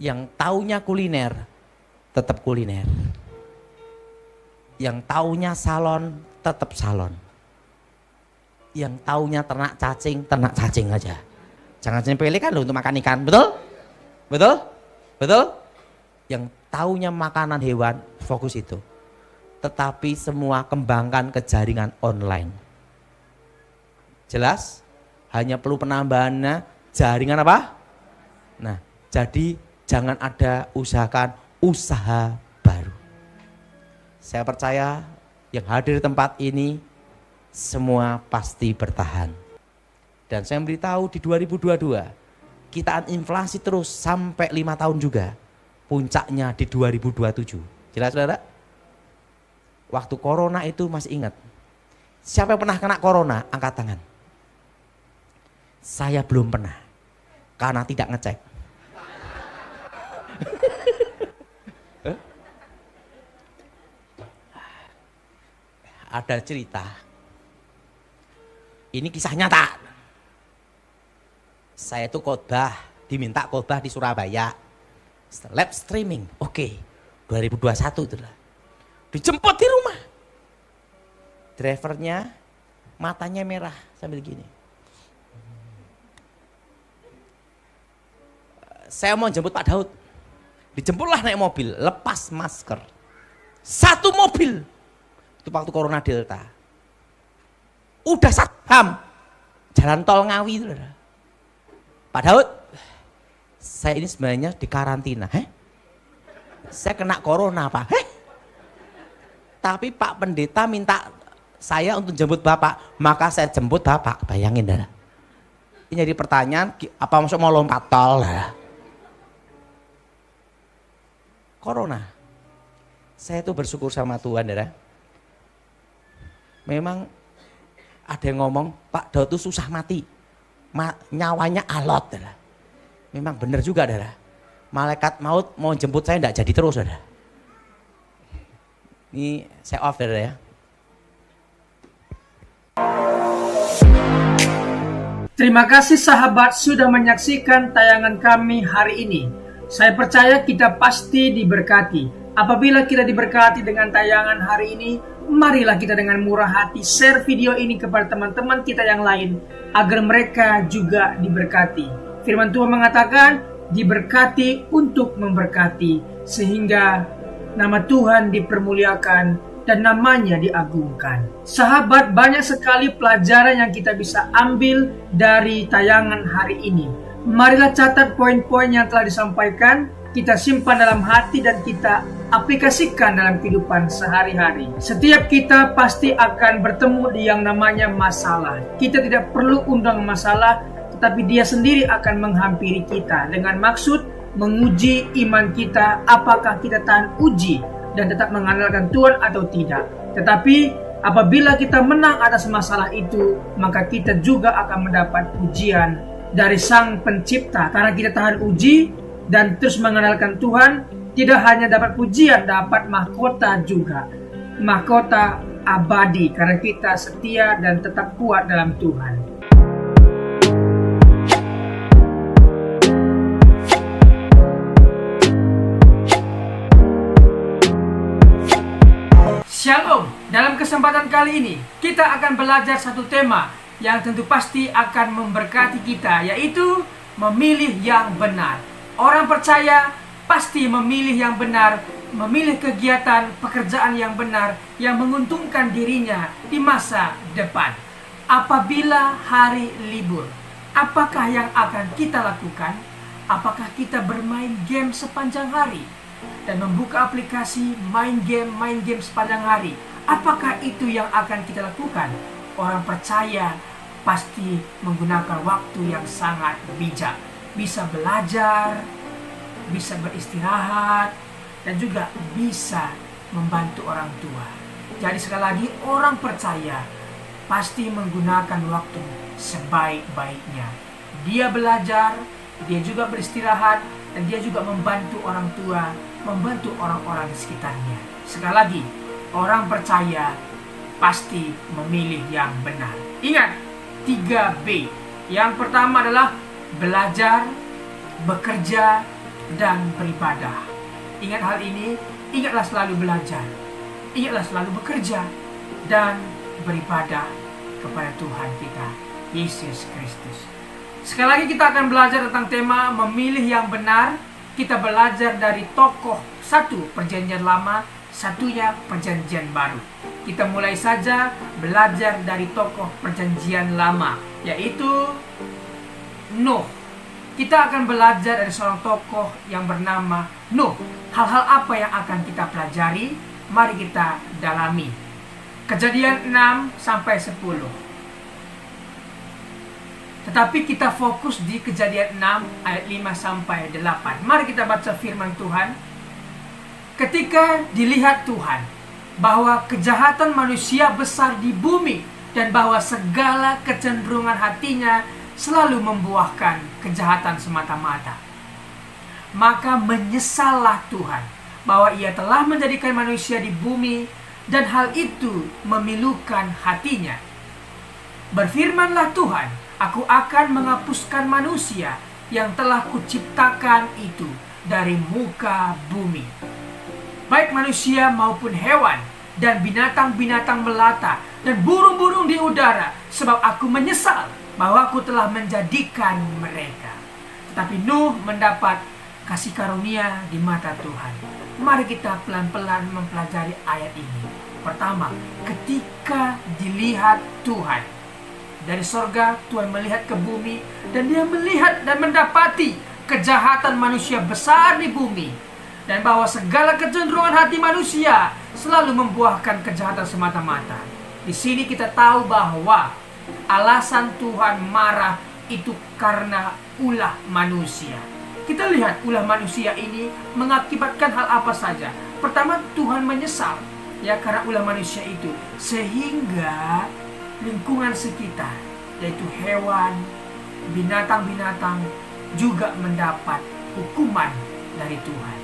Yang taunya kuliner, tetap kuliner. Yang taunya salon, tetap salon. Yang taunya ternak cacing aja. Jangan pilih kan loh untuk makan ikan, betul? Betul? Betul? Yang taunya makanan hewan, fokus itu. Tetapi semua kembangkan ke jaringan online. Jelas? Hanya perlu penambahannya jaringan apa? Nah, jadi jangan ada usahakan usaha baru. Saya percaya yang hadir di tempat ini semua pasti bertahan. Dan saya memberitahu di 2022 kita inflasi terus sampai 5 tahun juga. Puncaknya di 2027. Jelas, saudara? Waktu corona itu masih ingat. Siapa yang pernah kena corona? Angkat tangan. Saya belum pernah. Karena tidak ngecek. Ada cerita. Ini kisah nyata. Saya itu diminta khotbah di Surabaya. Live streaming, oke. 2021 itu lah. Dijemput di rumah. Drivernya matanya merah sambil gini. Saya mau jemput Pak Daud. Dijemputlah naik mobil, lepas masker. Satu mobil. Itu waktu corona Delta. Udah 1 jam. Jalan tol Ngawi itu. Pak Daud, saya ini sebenarnya di karantina. Saya kena corona, Pak. Tapi Pak Pendeta minta saya untuk jemput Bapak, maka saya jemput Bapak. Bayangin, dah. Ini jadi pertanyaan, apa maksud mau lompat tol? Corona. Saya tuh bersyukur sama Tuhan, dah. Memang ada yang ngomong, Pak Daud itu susah mati. Nyawanya alot, dah. Memang benar juga, dah. Malaikat maut mau jemput saya enggak jadi terus, dah. Ini saya off, dah ya. Terima kasih sahabat sudah menyaksikan tayangan kami hari ini. Saya percaya kita pasti diberkati. Apabila kita diberkati dengan tayangan hari ini, marilah kita dengan murah hati share video ini kepada teman-teman kita yang lain, agar mereka juga diberkati. Firman Tuhan mengatakan, diberkati untuk memberkati, sehingga nama Tuhan dipermuliakan dan namanya diagungkan. Sahabat, banyak sekali pelajaran yang kita bisa ambil dari tayangan hari ini. Marilah catat poin-poin yang telah disampaikan, kita simpan dalam hati dan kita aplikasikan dalam kehidupan sehari-hari. Setiap kita pasti akan bertemu di yang namanya masalah. Kita tidak perlu undang masalah, tetapi dia sendiri akan menghampiri kita dengan maksud menguji iman kita, apakah kita tahan uji dan tetap mengandalkan Tuhan atau tidak. Tetapi apabila kita menang atas masalah itu, maka kita juga akan mendapat pujian dari Sang Pencipta. Karena kita tahan uji dan terus mengandalkan Tuhan, tidak hanya dapat pujian, dapat mahkota juga. Mahkota abadi karena kita setia dan tetap kuat dalam Tuhan. Shalom. Dalam kesempatan kali ini kita akan belajar satu tema yang tentu pasti akan memberkati kita, yaitu memilih yang benar. Orang percaya pasti memilih yang benar, memilih kegiatan pekerjaan yang benar yang menguntungkan dirinya di masa depan. Apabila hari libur, apakah yang akan kita lakukan? Apakah kita bermain game sepanjang hari dan membuka aplikasi main game sepanjang hari? Apakah itu yang akan kita lakukan? Orang percaya pasti menggunakan waktu yang sangat bijak. Bisa belajar, bisa beristirahat, dan juga bisa membantu orang tua. Jadi sekali lagi, orang percaya pasti menggunakan waktu sebaik-baiknya. Dia belajar, dia juga beristirahat, dan dia juga membantu orang tua, membantu orang-orang di sekitarnya. Sekali lagi, orang percaya pasti memilih yang benar. Ingat, 3B. Yang pertama adalah belajar, bekerja, dan beribadah. Ingat hal ini, ingatlah selalu belajar, ingatlah selalu bekerja, dan beribadah kepada Tuhan kita, Yesus Kristus. Sekali lagi kita akan belajar tentang tema memilih yang benar. Kita belajar dari tokoh satu Perjanjian Lama, satunya Perjanjian Baru. Kita mulai saja belajar dari tokoh Perjanjian Lama, yaitu Nuh. Kita akan belajar dari seorang tokoh yang bernama Nuh. Hal-hal apa yang akan kita pelajari? Mari kita dalami. Kejadian 6-10. Tetapi kita fokus di Kejadian 6 ayat 5-8. Mari kita baca firman Tuhan. Ketika dilihat Tuhan bahwa kejahatan manusia besar di bumi dan bahwa segala kecenderungan hatinya selalu membuahkan kejahatan semata-mata, maka menyesallah Tuhan bahwa ia telah menjadikan manusia di bumi dan hal itu memilukan hatinya. Berfirmanlah Tuhan, aku akan menghapuskan manusia yang telah kuciptakan itu dari muka bumi, baik manusia maupun hewan dan binatang-binatang melata dan burung-burung di udara, sebab aku menyesal bahwa aku telah menjadikan mereka. Tetapi Nuh mendapat kasih karunia di mata Tuhan. Mari kita pelan-pelan mempelajari ayat ini. Pertama, ketika dilihat Tuhan dari sorga, Tuhan melihat ke bumi dan dia melihat dan mendapati kejahatan manusia besar di bumi, dan bahwa segala kecenderungan hati manusia selalu membuahkan kejahatan semata-mata. Di sini kita tahu bahwa alasan Tuhan marah itu karena ulah manusia. Kita lihat ulah manusia ini mengakibatkan hal apa saja. Pertama, Tuhan menyesal ya karena ulah manusia itu, sehingga lingkungan sekitar, yaitu hewan, binatang-binatang juga mendapat hukuman dari Tuhan.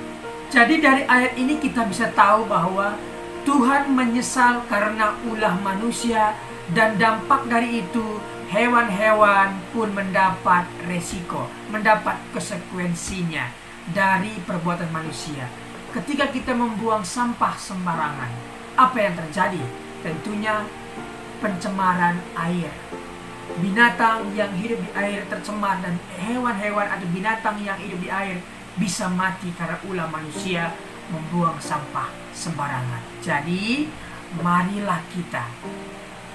Jadi dari ayat ini kita bisa tahu bahwa Tuhan menyesal karena ulah manusia, dan dampak dari itu hewan-hewan pun mendapat resiko, mendapat konsekuensinya. dari perbuatan manusia. Ketika kita membuang sampah sembarangan, apa yang terjadi? Tentunya pencemaran air. Binatang yang hidup di air tercemar dan hewan-hewan atau binatang yang hidup di air bisa mati karena ulah manusia membuang sampah sembarangan. Jadi, marilah kita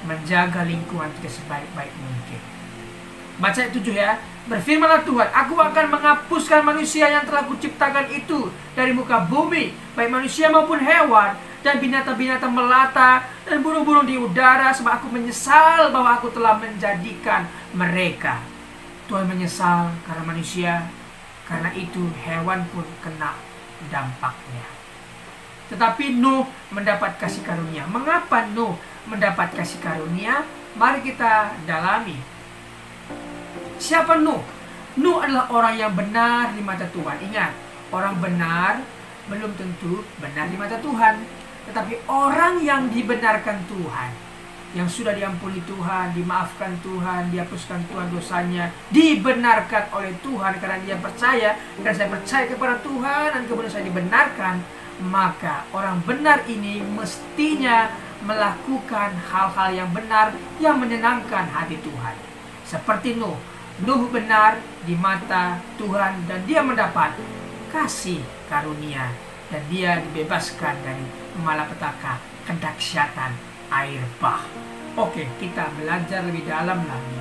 menjaga lingkungan kita sebaik-baik mungkin. Baca 7 ya. Berfirmanlah Tuhan, aku akan menghapuskan manusia yang telah kuciptakan itu dari muka bumi, baik manusia maupun hewan, dan binatang-binatang melata, dan burung-burung di udara, sebab aku menyesal bahwa aku telah menjadikan mereka. Tuhan menyesal karena manusia, karena itu hewan pun kena dampaknya. Tetapi Nuh mendapat kasih karunia. Mengapa Nuh mendapat kasih karunia? Mari kita dalami. Siapa Nuh? Nuh adalah orang yang benar di mata Tuhan. Ingat, orang benar belum tentu benar di mata Tuhan. Tetapi orang yang dibenarkan Tuhan, yang sudah diampuni Tuhan, dimaafkan Tuhan, dihapuskan Tuhan dosanya, dibenarkan oleh Tuhan karena dia percaya, karena saya percaya kepada Tuhan dan kemudian saya dibenarkan, maka orang benar ini mestinya melakukan hal-hal yang benar yang menyenangkan hati Tuhan. Seperti Nuh. Nuh benar di mata Tuhan dan dia mendapat kasih karunia dan dia dibebaskan dari malapetaka kedahsyatan air bah. Oke, kita belajar lebih dalam lagi.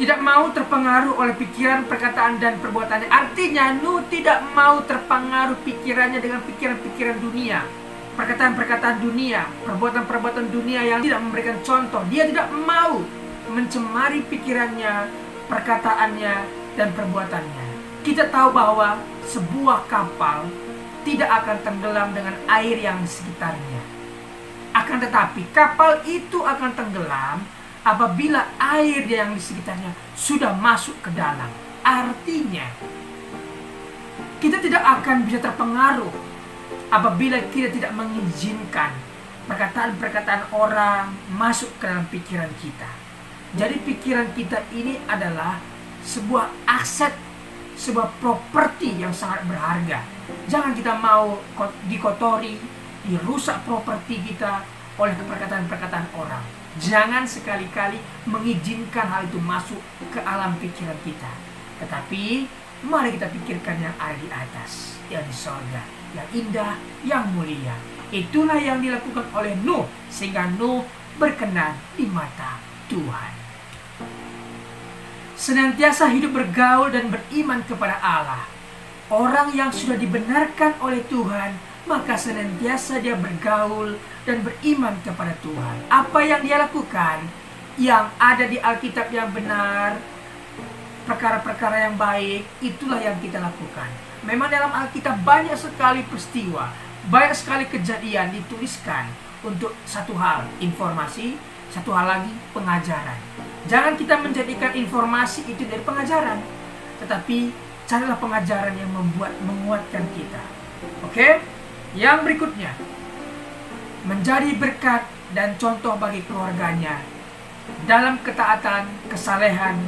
Tidak mau terpengaruh oleh pikiran, perkataan, dan perbuatannya. Artinya Nuh tidak mau terpengaruh pikirannya dengan pikiran-pikiran dunia, perkataan-perkataan dunia, perbuatan-perbuatan dunia yang tidak memberikan contoh. Dia tidak mau mencemari pikirannya, perkataannya, dan perbuatannya. Kita tahu bahwa sebuah kapal tidak akan tenggelam dengan air yang di sekitarnya. Akan tetapi kapal itu akan tenggelam apabila air yang di sekitarnya sudah masuk ke dalam. Artinya, kita tidak akan bisa terpengaruh apabila kita tidak mengizinkan perkataan-perkataan orang masuk ke dalam pikiran kita. Jadi pikiran kita ini adalah sebuah aset, sebuah properti yang sangat berharga. Jangan kita mau dikotori, dirusak properti kita oleh perkataan-perkataan orang. Jangan sekali-kali mengizinkan hal itu masuk ke alam pikiran kita. Tetapi mari kita pikirkan yang ada di atas, yang di sorga, yang indah, yang mulia. Itulah yang dilakukan oleh Nuh, sehingga Nuh berkenan di mata Tuhan. Senantiasa hidup bergaul dan beriman kepada Allah. Orang yang sudah dibenarkan oleh Tuhan, maka senantiasa dia bergaul dan beriman kepada Tuhan. Apa yang dia lakukan, yang ada di Alkitab yang benar, perkara-perkara yang baik, itulah yang kita lakukan. Memang dalam Alkitab banyak sekali peristiwa, banyak sekali kejadian dituliskan untuk satu hal, informasi, satu hal lagi, pengajaran. Jangan kita menjadikan informasi itu dari pengajaran, tetapi carilah pengajaran yang menguatkan kita. Oke? Yang berikutnya, menjadi berkat dan contoh bagi keluarganya dalam ketaatan, kesalehan,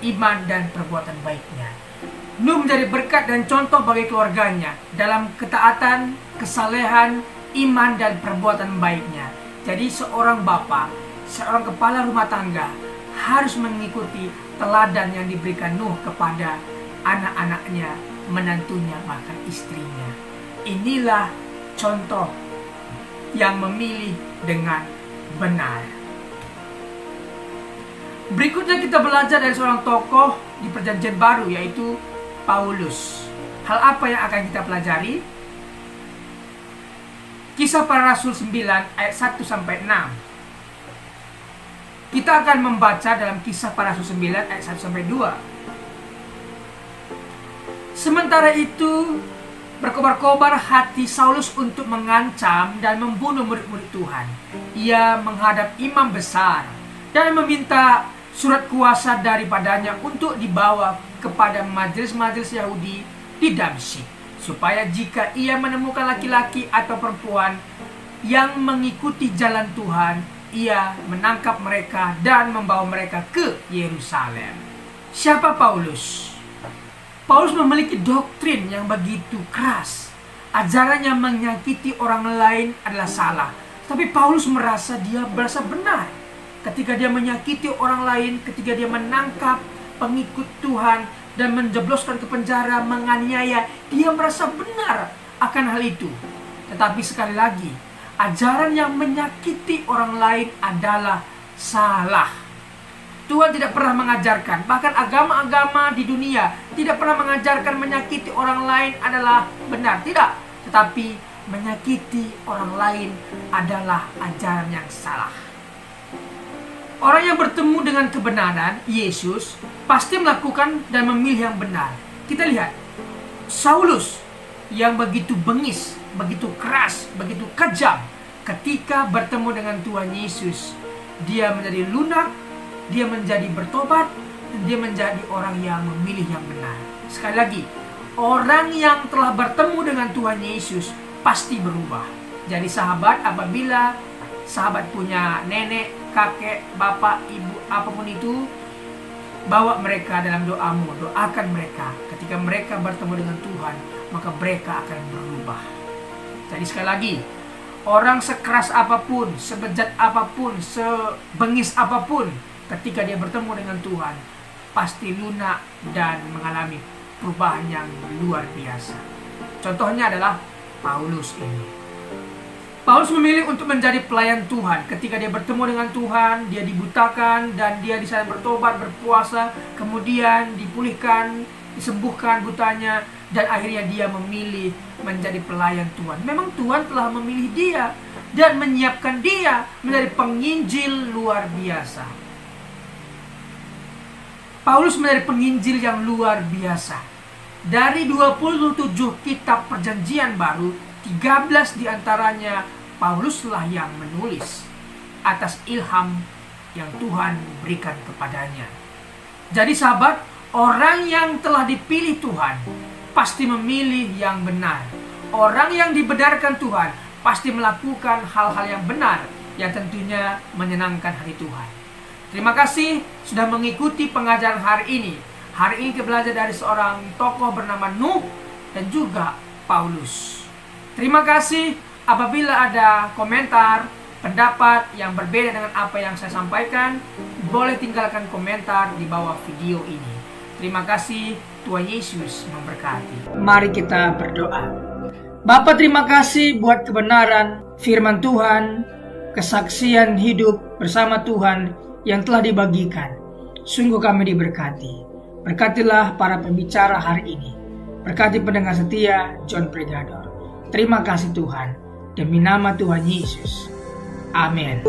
iman, dan perbuatan baiknya. Nuh menjadi berkat dan contoh bagi keluarganya dalam ketaatan, kesalehan, iman, dan perbuatan baiknya. Jadi seorang bapa, seorang kepala rumah tangga harus mengikuti teladan yang diberikan Nuh kepada anak-anaknya, menantunya, bahkan istrinya. Inilah contoh yang memilih dengan benar. Berikutnya kita belajar dari seorang tokoh di Perjanjian Baru, yaitu Paulus. Hal apa yang akan kita pelajari? Kisah Para Rasul 9 ayat 1-6. Kita akan membaca dalam Kisah Para Rasul 9 ayat 1-2. Sementara itu, berkobar-kobar hati Saulus untuk mengancam dan membunuh murid-murid Tuhan. Ia menghadap imam besar dan meminta surat kuasa daripadanya untuk dibawa kepada majelis-majelis Yahudi di Damsyik, supaya jika ia menemukan laki-laki atau perempuan yang mengikuti jalan Tuhan, ia menangkap mereka dan membawa mereka ke Yerusalem. Siapa Paulus? Paulus memiliki doktrin yang begitu keras. Ajarannya menyakiti orang lain adalah salah. Tapi Paulus merasa benar. Ketika dia menyakiti orang lain, ketika dia menangkap pengikut Tuhan dan menjebloskan ke penjara, menganiaya, dia merasa benar akan hal itu. Tetapi sekali lagi, ajaran yang menyakiti orang lain adalah salah. Tuhan tidak pernah mengajarkan, bahkan agama-agama di dunia tidak pernah mengajarkan menyakiti orang lain adalah benar. Tidak, tetapi menyakiti orang lain adalah ajaran yang salah. Orang yang bertemu dengan kebenaran, Yesus, pasti melakukan dan memilih yang benar. Kita lihat, Saulus yang begitu bengis, begitu keras, begitu kejam, ketika bertemu dengan Tuhan Yesus, dia menjadi lunak, dia menjadi bertobat, dan dia menjadi orang yang memilih yang benar. Sekali lagi, orang yang telah bertemu dengan Tuhan Yesus pasti berubah. Jadi sahabat, apabila sahabat punya nenek, kakek, bapak, ibu, apapun itu, bawa mereka dalam doamu, doakan mereka. Ketika mereka bertemu dengan Tuhan, maka mereka akan berubah. Jadi sekali lagi, orang sekeras apapun, sebejat apapun, sebengis apapun, ketika dia bertemu dengan Tuhan, pasti lunak dan mengalami perubahan yang luar biasa. Contohnya adalah Paulus ini. Paulus memilih untuk menjadi pelayan Tuhan. Ketika dia bertemu dengan Tuhan, dia dibutakan dan dia di sana bertobat, berpuasa, kemudian dipulihkan, disembuhkan butanya, dan akhirnya dia memilih menjadi pelayan Tuhan. Memang Tuhan telah memilih dia dan menyiapkan dia menjadi penginjil luar biasa. Paulus menjadi penginjil yang luar biasa. Dari 27 kitab perjanjian baru, 13 diantaranya Pauluslah yang menulis atas ilham yang Tuhan berikan kepadanya. Jadi sahabat, orang yang telah dipilih Tuhan pasti memilih yang benar. Orang yang dibenarkan Tuhan pasti melakukan hal-hal yang benar, yang tentunya menyenangkan hati Tuhan. Terima kasih sudah mengikuti pengajaran hari ini. Hari ini kita belajar dari seorang tokoh bernama Nuh dan juga Paulus. Terima kasih. Apabila ada komentar, pendapat yang berbeda dengan apa yang saya sampaikan, boleh tinggalkan komentar di bawah video ini. Terima kasih. Tuhan Yesus memberkati. Mari kita berdoa. Bapa, terima kasih buat kebenaran firman Tuhan, kesaksian hidup bersama Tuhan yang telah dibagikan. Sungguh kami diberkati. Berkatilah para pembicara hari ini. Berkati pendengar setia John Pregador. Terima kasih Tuhan. Demi nama Tuhan Yesus. Amin.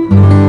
wabarakatuh.